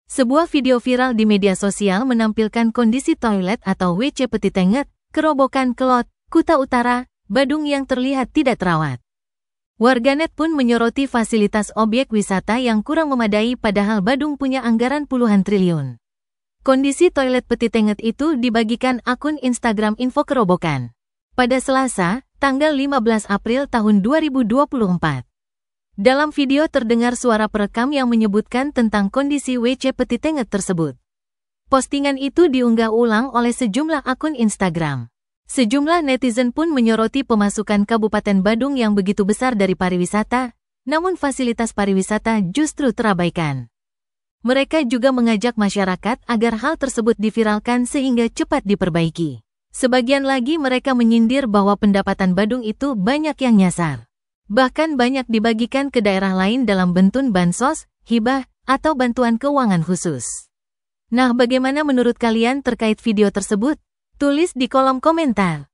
Sebuah video viral di media sosial menampilkan kondisi toilet atau WC Petitenget, Kerobokan Kelot, Kuta Utara, Badung yang terlihat tidak terawat. Warganet pun menyoroti fasilitas objek wisata yang kurang memadai padahal Badung punya anggaran puluhan triliun. Kondisi toilet Petitenget itu dibagikan akun Instagram Info Kerobokan pada Selasa, tanggal 15 April tahun 2024. Dalam video terdengar suara perekam yang menyebutkan tentang kondisi WC Petitenget tersebut. Postingan itu diunggah ulang oleh sejumlah akun Instagram. Sejumlah netizen pun menyoroti pemasukan Kabupaten Badung yang begitu besar dari pariwisata, namun fasilitas pariwisata justru terabaikan. Mereka juga mengajak masyarakat agar hal tersebut diviralkan sehingga cepat diperbaiki. Sebagian lagi mereka menyindir bahwa pendapatan Badung itu banyak yang nyasar. Bahkan banyak dibagikan ke daerah lain dalam bentuk bansos, hibah, atau bantuan keuangan khusus. Nah, bagaimana menurut kalian terkait video tersebut? Tulis di kolom komentar.